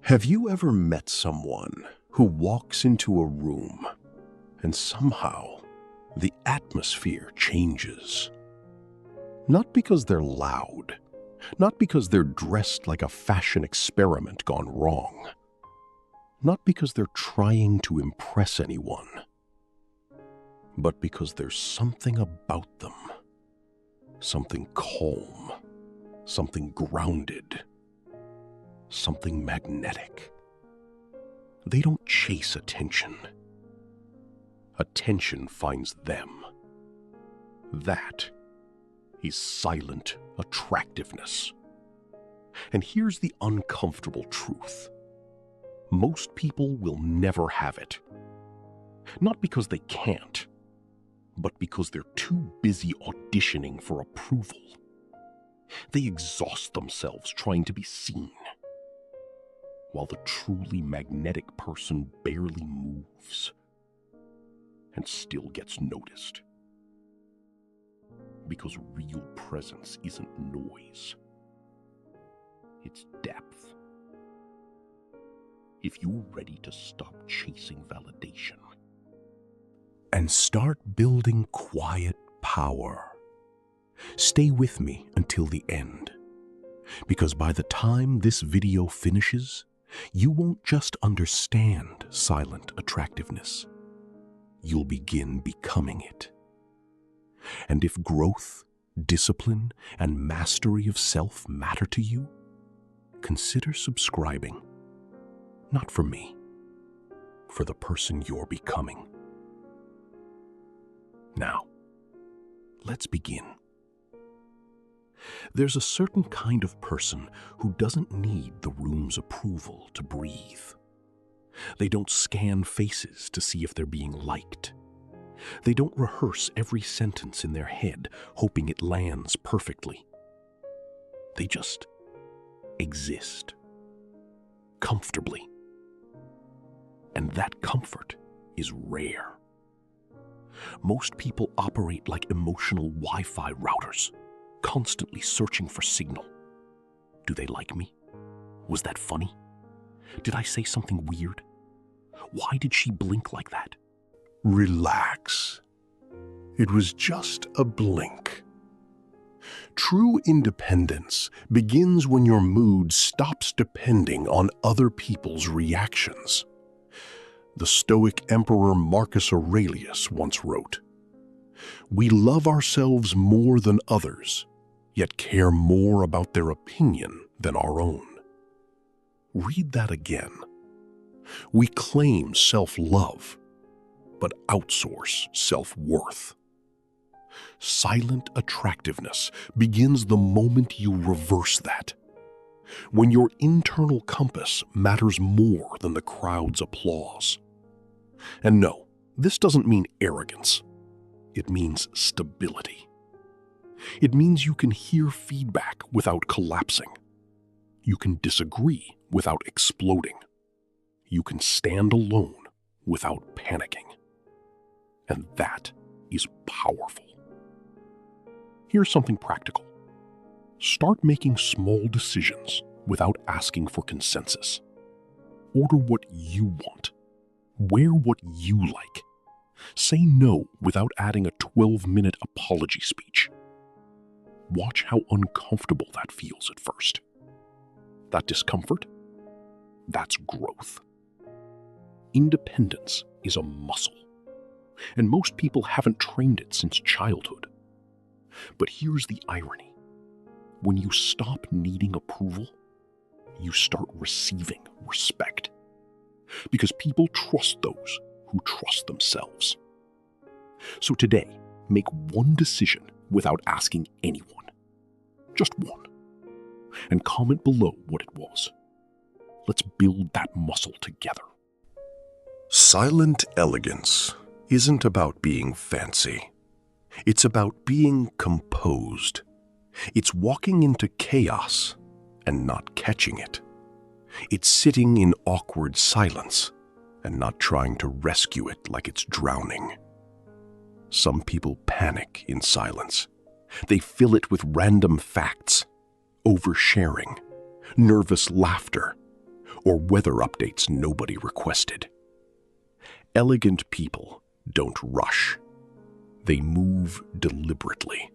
Have you ever met someone who walks into a room and somehow the atmosphere changes? Not because they're loud, not because they're dressed like a fashion experiment gone wrong, not because they're trying to impress anyone, but because there's something about them, something calm, something grounded, something magnetic. They don't chase attention. Attention finds them. That is silent attractiveness. And here's the uncomfortable truth. Most people will never have it. Not because they can't, but because they're too busy auditioning for approval. They exhaust themselves trying to be seen, while the truly magnetic person barely moves and still gets noticed. Because real presence isn't noise, it's depth. If you're ready to stop chasing validation and start building quiet power, stay with me until the end, because by the time this video finishes, you won't just understand silent attractiveness. You'll begin becoming it. And if growth, discipline, and mastery of self matter to you, consider subscribing. Not for me, for the person you're becoming. Now, let's begin. There's a certain kind of person who doesn't need the room's approval to breathe. They don't scan faces to see if they're being liked. They don't rehearse every sentence in their head, hoping it lands perfectly. They just exist, comfortably. And that comfort is rare. Most people operate like emotional Wi-Fi routers, constantly searching for signal. Do they like me? Was that funny? Did I say something weird? Why did she blink like that? Relax. It was just a blink. True independence begins when your mood stops depending on other people's reactions. The Stoic Emperor Marcus Aurelius once wrote, "We love ourselves more than others, yet care more about their opinion than our own." Read that again. We claim self-love, but outsource self-worth. Silent attractiveness begins the moment you reverse that. When your internal compass matters more than the crowd's applause. And no, this doesn't mean arrogance. It means stability. It means you can hear feedback without collapsing. You can disagree without exploding. You can stand alone without panicking. And that is powerful. Here's something practical. Start making small decisions without asking for consensus. Order what you want. Wear what you like. Say no without adding a 12-minute apology speech. Watch how uncomfortable that feels at first. That discomfort, that's growth. Independence is a muscle, and most people haven't trained it since childhood. But here's the irony. When you stop needing approval, you start receiving respect. Because people trust those who trust themselves. So today, make one decision without asking anyone. Just one. And comment below what it was. Let's build that muscle together. Silent elegance isn't about being fancy. It's about being composed. It's walking into chaos and not catching it. It's sitting in awkward silence and not trying to rescue it like it's drowning. Some people panic in silence. They fill it with random facts, oversharing, nervous laughter, or weather updates nobody requested. Elegant people don't rush. They move deliberately.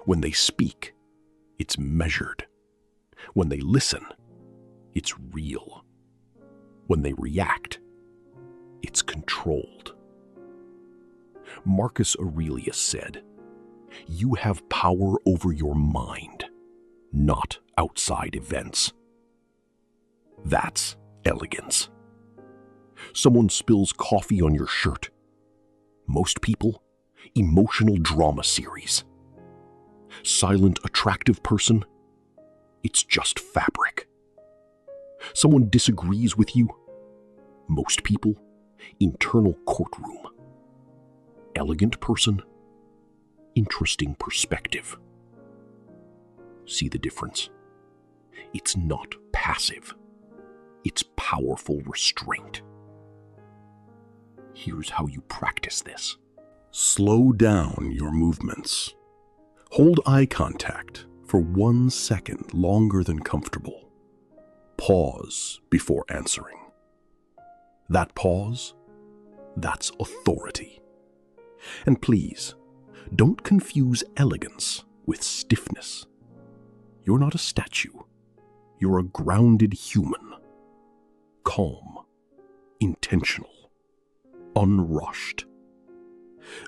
When they speak, it's measured. When they listen, it's real. When they react, it's controlled. Marcus Aurelius said, "You have power over your mind, not outside events." That's elegance. Someone spills coffee on your shirt. Most people, emotional drama series. Silent, attractive person, it's just fabric. Someone disagrees with you. Most people, internal courtroom. Elegant person, interesting perspective. See the difference? It's not passive. It's powerful restraint. Here's how you practice this. Slow down your movements. Hold eye contact for 1 second longer than comfortable. Pause before answering. That pause, that's authority. And please, don't confuse elegance with stiffness. You're not a statue. You're a grounded human. Calm, intentional, unrushed.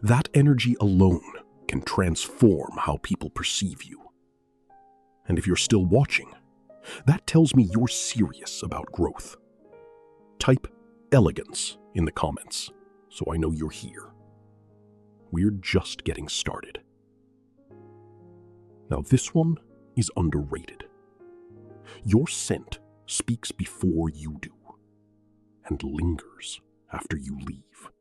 That energy alone can transform how people perceive you. And if you're still watching, that tells me you're serious about growth. Type elegance in the comments so I know you're here. We're just getting started. Now this one is underrated. Your scent speaks before you do and lingers after you leave.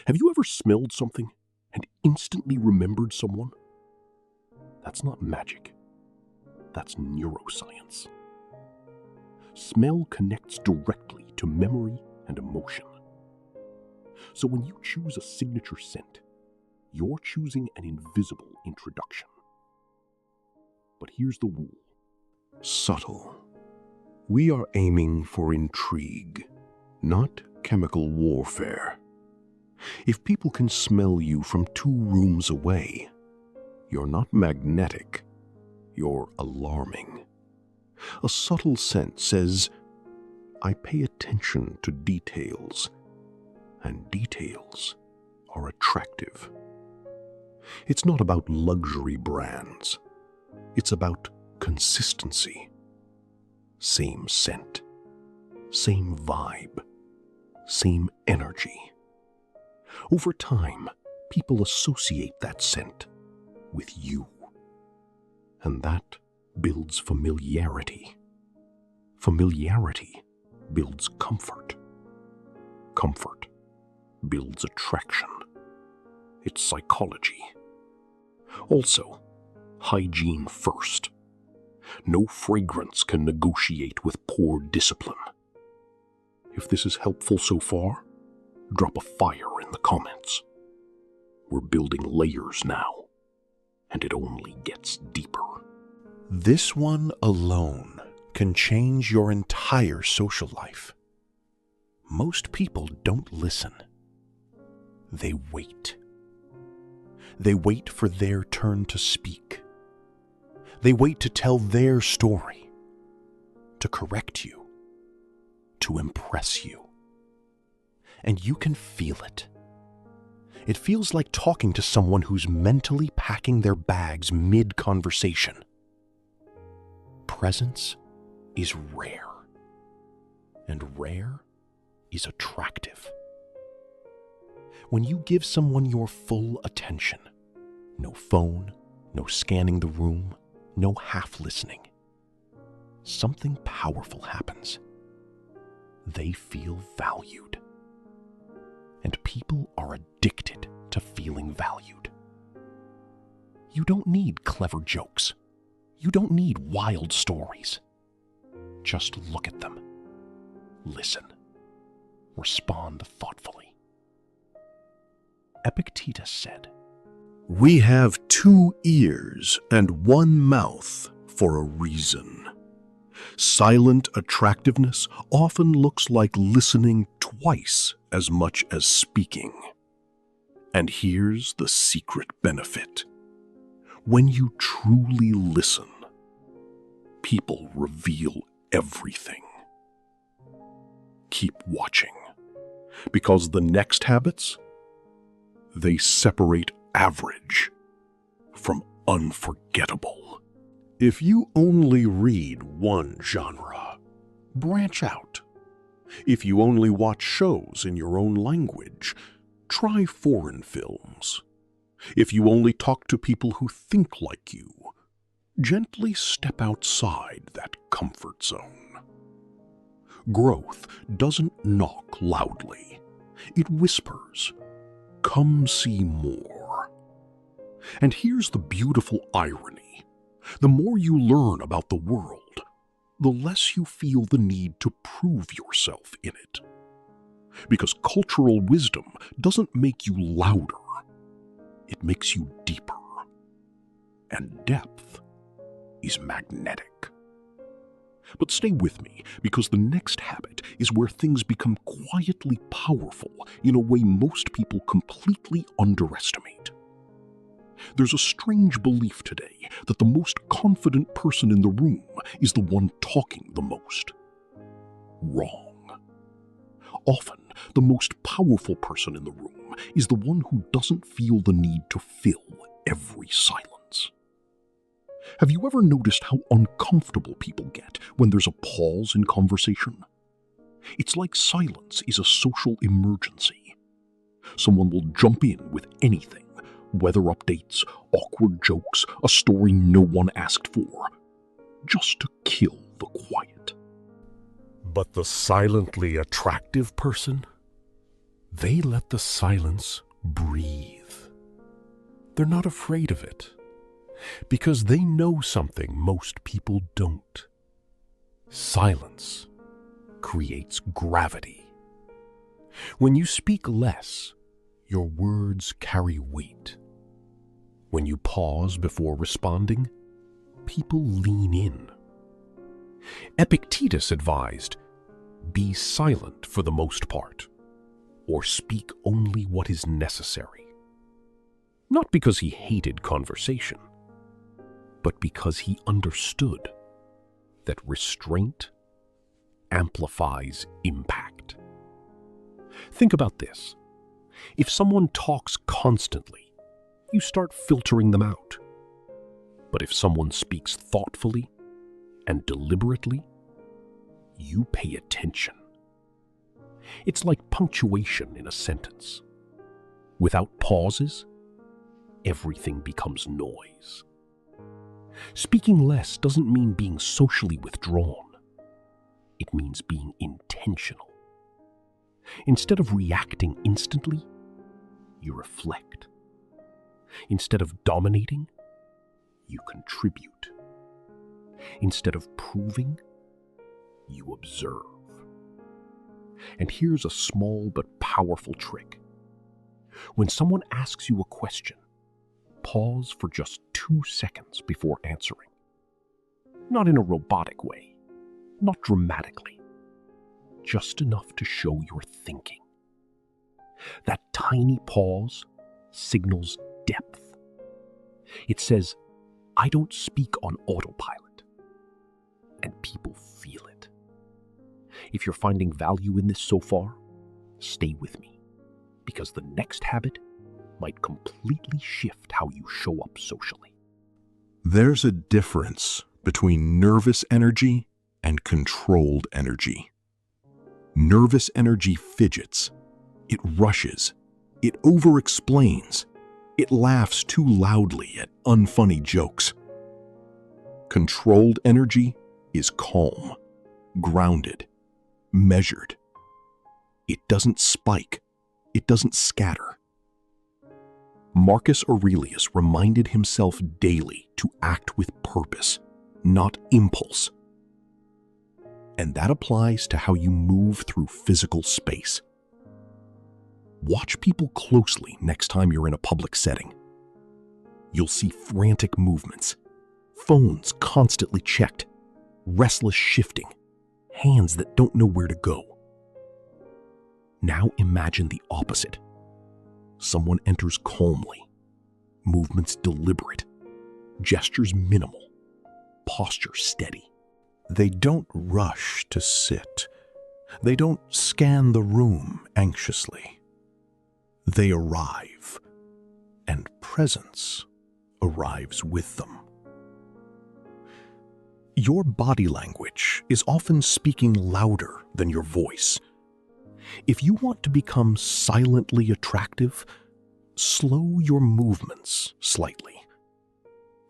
Have you ever smelled something and instantly remembered someone? That's not magic. That's neuroscience. Smell connects directly to memory and emotion. So when you choose a signature scent, you're choosing an invisible introduction. But here's the rule. Subtle. We are aiming for intrigue, not chemical warfare. If people can smell you from 2 rooms away, you're not magnetic, you're alarming. A subtle scent says, I pay attention to details, and details are attractive. It's not about luxury brands. It's about consistency. Same scent, same vibe, same energy. Over time, people associate that scent with you. And that builds familiarity. Familiarity builds comfort. Comfort builds attraction. It's psychology. Also, hygiene first. No fragrance can negotiate with poor discipline. If this is helpful so far, drop a fire in the comments. We're building layers now, and it only gets deeper. This one alone can change your entire social life. Most people don't listen. They wait. They wait for their turn to speak. They wait to tell their story, to correct you, to impress you. And you can feel it. It feels like talking to someone who's mentally packing their bags mid-conversation. Presence is rare, and rare is attractive. When you give someone your full attention, no phone, no scanning the room, no half-listening, something powerful happens. They feel valued. And people are addicted to feeling valued. You don't need clever jokes. You don't need wild stories. Just look at them. Listen. Respond thoughtfully. Epictetus said, "We have 2 ears and 1 mouth for a reason. Silent attractiveness often looks like listening twice as much as speaking. And here's the secret benefit. When you truly listen, people reveal everything. Keep watching, because the next habits, they separate average from unforgettable. If you only read one genre, branch out. If you only watch shows in your own language, try foreign films. If you only talk to people who think like you, gently step outside that comfort zone. Growth doesn't knock loudly. It whispers, "Come see more." And here's the beautiful irony. The more you learn about the world, the less you feel the need to prove yourself in it. Because cultural wisdom doesn't make you louder. It makes you deeper. And depth is magnetic. But stay with me, because the next habit is where things become quietly powerful in a way most people completely underestimate. There's a strange belief today that the most confident person in the room is the one talking the most. Wrong. Often, the most powerful person in the room is the one who doesn't feel the need to fill every silence. Have you ever noticed how uncomfortable people get when there's a pause in conversation? It's like silence is a social emergency. Someone will jump in with anything. Weather updates, awkward jokes, a story no one asked for, just to kill the quiet. But the silently attractive person, they let the silence breathe. They're not afraid of it, because they know something most people don't. Silence creates gravity. When you speak less, your words carry weight. When you pause before responding, people lean in. Epictetus advised, "Be silent for the most part, or speak only what is necessary." Not because he hated conversation, but because he understood that restraint amplifies impact. Think about this. If someone talks constantly, you start filtering them out. But if someone speaks thoughtfully and deliberately, you pay attention. It's like punctuation in a sentence. Without pauses, everything becomes noise. Speaking less doesn't mean being socially withdrawn. It means being intentional. Instead of reacting instantly, you reflect. Instead of dominating, you contribute. Instead of proving, you observe. And here's a small but powerful trick. When someone asks you a question, pause for just 2 seconds before answering. Not in a robotic way, not dramatically, just enough to show you're thinking. That tiny pause signals depth. It says, "I don't speak on autopilot," and people feel it. If you're finding value in this so far, stay with me, because the next habit might completely shift how you show up socially. There's a difference between nervous energy and controlled energy. Nervous energy fidgets. It rushes. It over-explains. It laughs too loudly at unfunny jokes. Controlled energy is calm, grounded, measured. It doesn't spike. It doesn't scatter. Marcus Aurelius reminded himself daily to act with purpose, not impulse. And that applies to how you move through physical space. Watch people closely next time you're in a public setting. You'll see frantic movements, phones constantly checked, restless shifting, hands that don't know where to go. Now imagine the opposite. Someone enters calmly, movements deliberate, gestures minimal, posture steady. They don't rush to sit. They don't scan the room anxiously. They arrive, and presence arrives with them. Your body language is often speaking louder than your voice. If you want to become silently attractive, slow your movements slightly.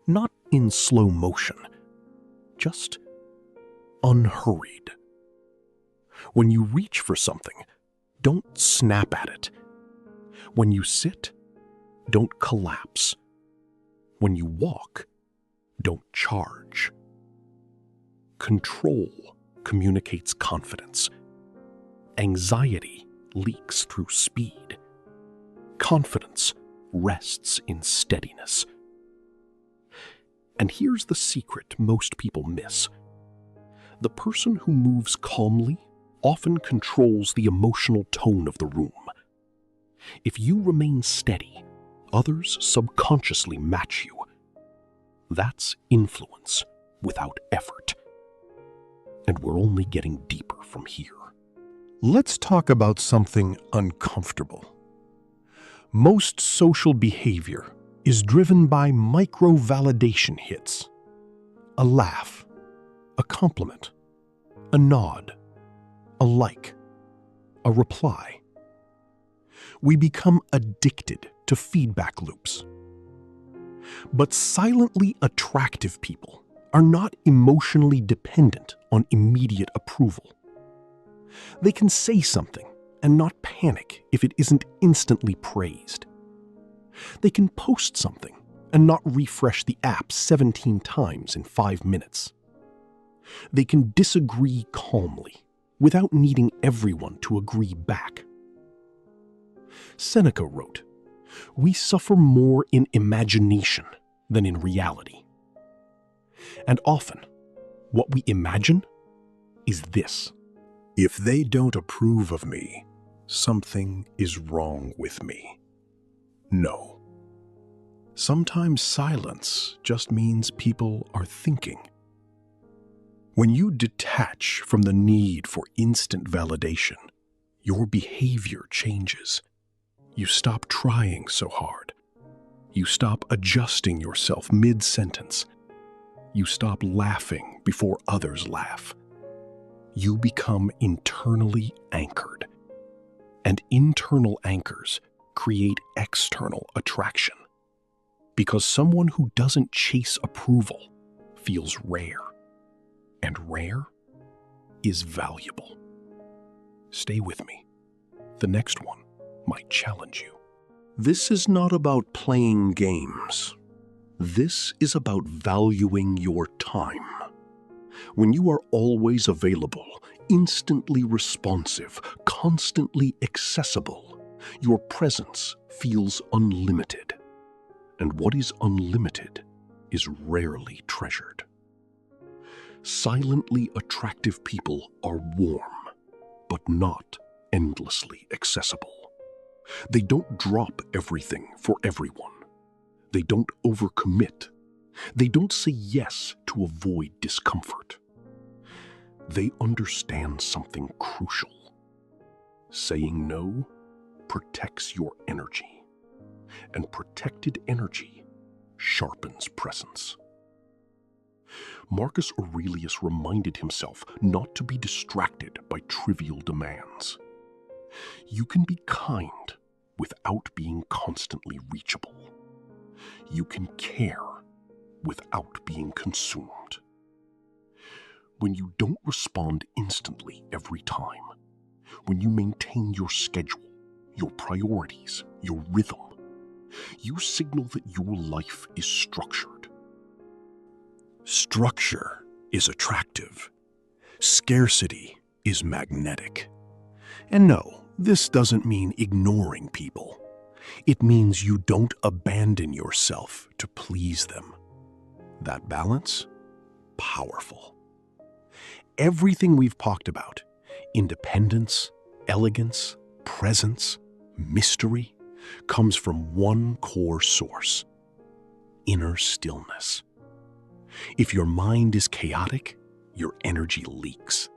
Not in slow motion, just unhurried. When you reach for something, don't snap at it. When you sit, don't collapse. When you walk, don't charge. Control communicates confidence. Anxiety leaks through speed. Confidence rests in steadiness. And here's the secret most people miss. The person who moves calmly often controls the emotional tone of the room. If you remain steady, others subconsciously match you. That's influence without effort. And we're only getting deeper from here. Let's talk about something uncomfortable. Most social behavior is driven by micro-validation hits. A laugh, a compliment, a nod, a like, a reply. We become addicted to feedback loops. But silently attractive people are not emotionally dependent on immediate approval. They can say something and not panic if it isn't instantly praised. They can post something and not refresh the app 17 times in 5 minutes. They can disagree calmly without needing everyone to agree back. Seneca wrote, "We suffer more in imagination than in reality." And often, what we imagine is this: if they don't approve of me, something is wrong with me. No. Sometimes silence just means people are thinking. When you detach from the need for instant validation, your behavior changes. You stop trying so hard. You stop adjusting yourself mid-sentence. You stop laughing before others laugh. You become internally anchored. And internal anchors create external attraction. Because someone who doesn't chase approval feels rare. And rare is valuable. Stay with me. The next one might challenge you. This is not about playing games. This is about valuing your time. When you are always available, instantly responsive, constantly accessible, your presence feels unlimited. And what is unlimited is rarely treasured. Silently attractive people are warm, but not endlessly accessible. They don't drop everything for everyone. They don't overcommit. They don't say yes to avoid discomfort. They understand something crucial. Saying no protects your energy, and protected energy sharpens presence. Marcus Aurelius reminded himself not to be distracted by trivial demands. You can be kind without being constantly reachable. You can care without being consumed. When you don't respond instantly every time, when you maintain your schedule, your priorities, your rhythm, you signal that your life is structured. Structure is attractive. Scarcity is magnetic. And no, this doesn't mean ignoring people. It means you don't abandon yourself to please them. That balance, powerful. Everything we've talked about, independence, elegance, presence, mystery, comes from one core source: inner stillness. If your mind is chaotic, your energy leaks.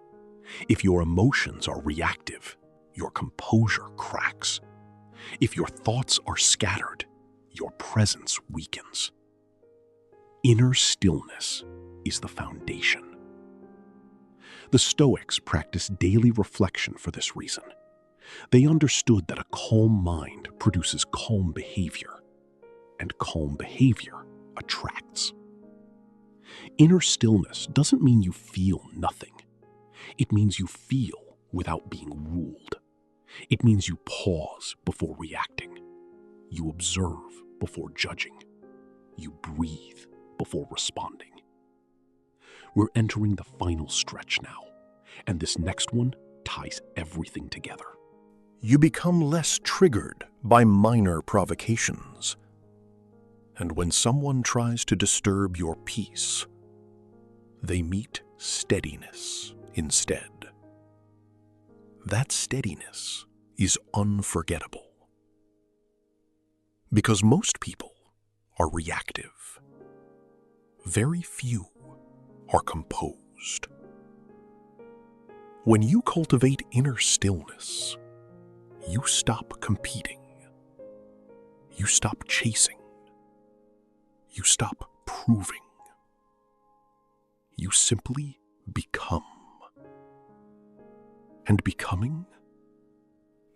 If your emotions are reactive, your composure cracks. If your thoughts are scattered, your presence weakens. Inner stillness is the foundation. The Stoics practiced daily reflection for this reason. They understood that a calm mind produces calm behavior, and calm behavior attracts. Inner stillness doesn't mean you feel nothing. It means you feel without being ruled. It means you pause before reacting. You observe before judging. You breathe before responding. We're entering the final stretch now, and this next one ties everything together. You become less triggered by minor provocations. And when someone tries to disturb your peace, they meet steadiness instead. That steadiness is unforgettable. Because most people are reactive. Very few are composed. When you cultivate inner stillness, you stop competing. You stop chasing. You stop proving. You simply become. And becoming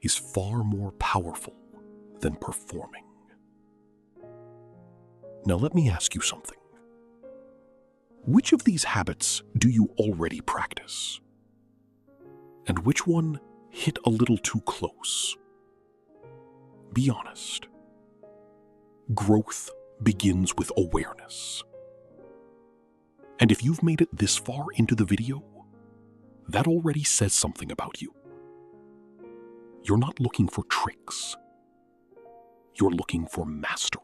is far more powerful than performing. Now let me ask you something. Which of these habits do you already practice? And which one hit a little too close? Be honest. Growth begins with awareness. And if you've made it this far into the video, that already says something about you. You're not looking for tricks. You're looking for mastery.